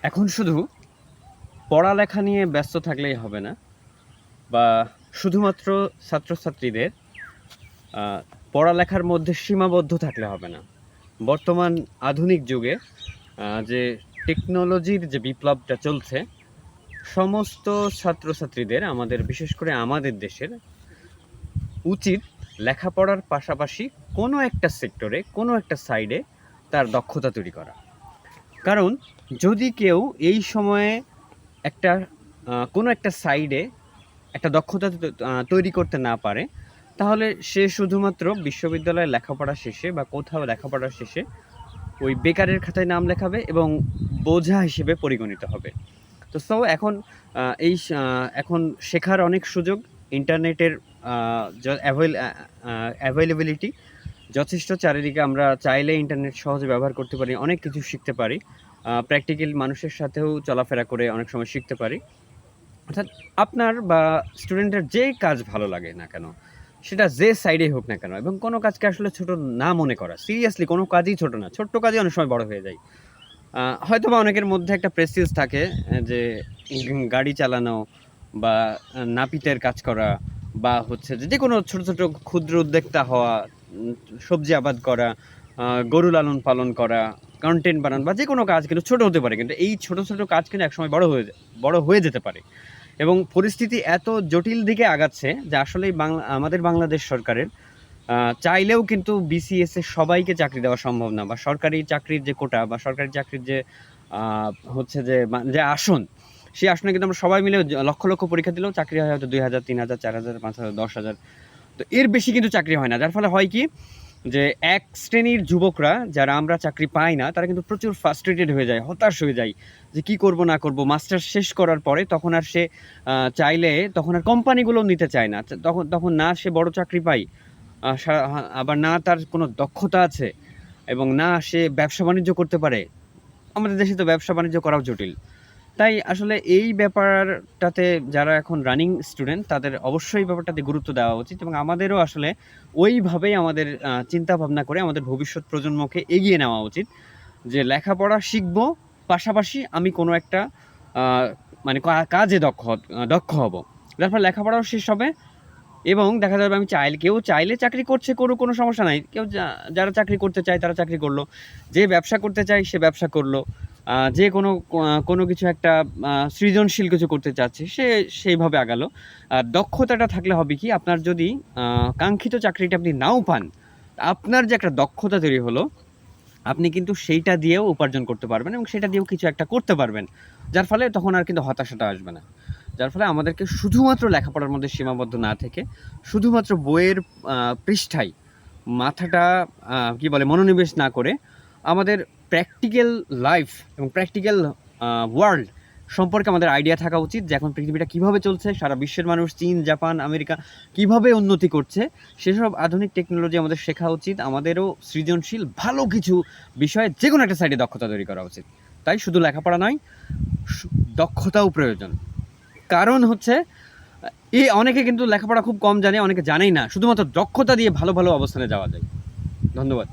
এখন শুধু পড়ালেখা নিয়ে ব্যস্ত থাকলেই হবে না, বা শুধুমাত্র ছাত্রছাত্রীদের পড়ালেখার মধ্যে সীমাবদ্ধ থাকলে হবে না। বর্তমান আধুনিক যুগে যে টেকনোলজির যে বিপ্লবটা চলছে, সমস্ত ছাত্রছাত্রীদের, আমাদের বিশেষ করে আমাদের দেশের উচিত লেখাপড়ার পাশাপাশি কোনো একটা সেক্টরে, কোনো একটা সাইডে তার দক্ষতা তৈরি করা। কারণ যদি কেউ এই সময়ে একটা কোনো একটা সাইডে একটা দক্ষতা তৈরি করতে না পারে, তাহলে সে শুধুমাত্র বিশ্ববিদ্যালয়ে লেখাপড়া শেষে বা কোথাও লেখাপড়া শেষে ওই বেকারের খাতায় নাম লেখাবে এবং বোঝা হিসেবে পরিগণিত হবে। তো এখন এখন শেখার অনেক সুযোগ, ইন্টারনেটের অ্যাভেলেবিলিটি যথেষ্ট চারিদিকে। আমরা চাইলে ইন্টারনেট সহজে ব্যবহার করতে পারি, অনেক কিছু শিখতে পারি, প্র্যাকটিক্যাল মানুষের সাথেও চলাফেরা করে অনেক সময় শিখতে পারি। অর্থাৎ আপনার বা স্টুডেন্টের যে কাজ ভালো লাগে না কেন, সেটা যে সাইডেই হোক না কেন, এবং কোনো কাজকে আসলে ছোট না মনে করা। সিরিয়াসলি কোনো কাজই ছোট না, ছোট্ট কাজই অনেক সময় বড় হয়ে যায়। হয়তো বা অনেকের মধ্যে একটা প্রেস্টিজ থাকে যে গাড়ি চালানো বা নাপিতের কাজ করা, বা হচ্ছে যে কোনো ছোট ছোট ক্ষুদ্র উদ্যোক্তা হওয়া, সবজি আবাদ করা, গরু লালন পালন করা, কন্টেন্ট বানানো, বা যে কোনো কাজ কিন্তু ছোট হতে পারে, কিন্তু এই ছোট ছোট কাজ কিন্তু একসময় বড় হয়ে যেতে পারে। এবং পরিস্থিতি এত জটিল দিকে আগাচ্ছে যে আসলেই আমাদের বাংলাদেশ সরকারের চাইলেও কিন্তু বিসিএস এ সবাইকে চাকরি দেওয়া সম্ভব না, বা সরকারি চাকরির যে কোটা বা সরকারি চাকরির যে হচ্ছে যে আসন, সেই আসনে কিন্তু আমরা সবাই মিলে লক্ষ লক্ষ পরীক্ষা দিলেও চাকরি হয় হয়তো 2000, 3000, 4000, 5000, 10,000। তো এর বেশি কিন্তু চাকরি হয় না, যার ফলে হয় কি যে এক শ্রেণীর যুবকরা যারা আমরা চাকরি পাই না, তারা কিন্তু প্রচুর ফ্রাস্ট্রেটেড হয়ে যায়, হতাশ হয়ে যায় যে কি করব না করব। মাস্টার্স শেষ করার পরে তখন আর সে চাইলে তখন আর কোম্পানিগুলো নিতে চায় না, তখন না সে বড় চাকরি পায়, আবার না তার কোনো দক্ষতা আছে, এবং না সে ব্যবসা বাণিজ্য করতে পারে। আমাদের দেশে তো ব্যবসা বাণিজ্য করাও জটিল। তাই আসলে এই ব্যাপারটাতে যারা এখন রানিং স্টুডেন্ট, তাদের অবশ্যই ব্যাপারটাতে গুরুত্ব দেওয়া উচিত, এবং আমাদেরও আসলে ওইভাবেই আমাদের চিন্তা ভাবনা করে আমাদের ভবিষ্যৎ প্রজন্মকে এগিয়ে নেওয়া উচিত, যে লেখাপড়া শিখবো, পাশাপাশি আমি কোনো একটা মানে কাজে দক্ষ হব, যার ফলে লেখাপড়াও শেষ হবে। এবং দেখা যাবে কেউ চাইলে চাকরি করছে, করুক, কোনো সমস্যা নাই। কেউ যারা চাকরি করতে চায় তারা চাকরি করলো, যে ব্যবসা করতে চায় সে ব্যবসা করলো, যে কোনো কিছু একটা সৃজনশীল কিছু করতে চাচ্ছে সে সেইভাবে আগালো। দক্ষতাটা থাকলে হবে কি, আপনার যদি কাঙ্ক্ষিত চাকরিটা আপনি নাও পান, আপনার যে একটা দক্ষতা তৈরি হলো, আপনি কিন্তু সেইটা দিয়েও উপার্জন করতে পারবেন এবং সেটা দিয়েও কিছু একটা করতে পারবেন, যার ফলে তখন আর কিন্তু হতাশাটা আসবে না। যার ফলে আমাদেরকে শুধুমাত্র লেখাপড়ার মধ্যে সীমাবদ্ধ না থেকে, শুধুমাত্র বইয়ের পৃষ্ঠায় মাথাটা কি বলে মনোনিবেশ না করে, আমাদের প্র্যাকটিক্যাল লাইফ এবং প্র্যাকটিক্যাল ওয়ার্ল্ড সম্পর্কে আমাদের আইডিয়া থাকা উচিত, যে এখন পৃথিবীটা কীভাবে চলছে, সারা বিশ্বের মানুষ, চীন, জাপান, আমেরিকা কীভাবে উন্নতি করছে, সেসব আধুনিক টেকনোলজি আমাদের শেখা উচিত। আমাদেরও সৃজনশীল ভালো কিছু বিষয়ে যে কোনো একটা সাইডে দক্ষতা তৈরি করা উচিত। তাই শুধু লেখাপড়া নয়, দক্ষতাও প্রয়োজন। কারণ হচ্ছে অনেকে কিন্তু লেখাপড়া খুব কম জানে, অনেকে জানেই না, শুধুমাত্র দক্ষতা দিয়ে ভালো ভালো অবস্থানে যাওয়া যায়। ধন্যবাদ।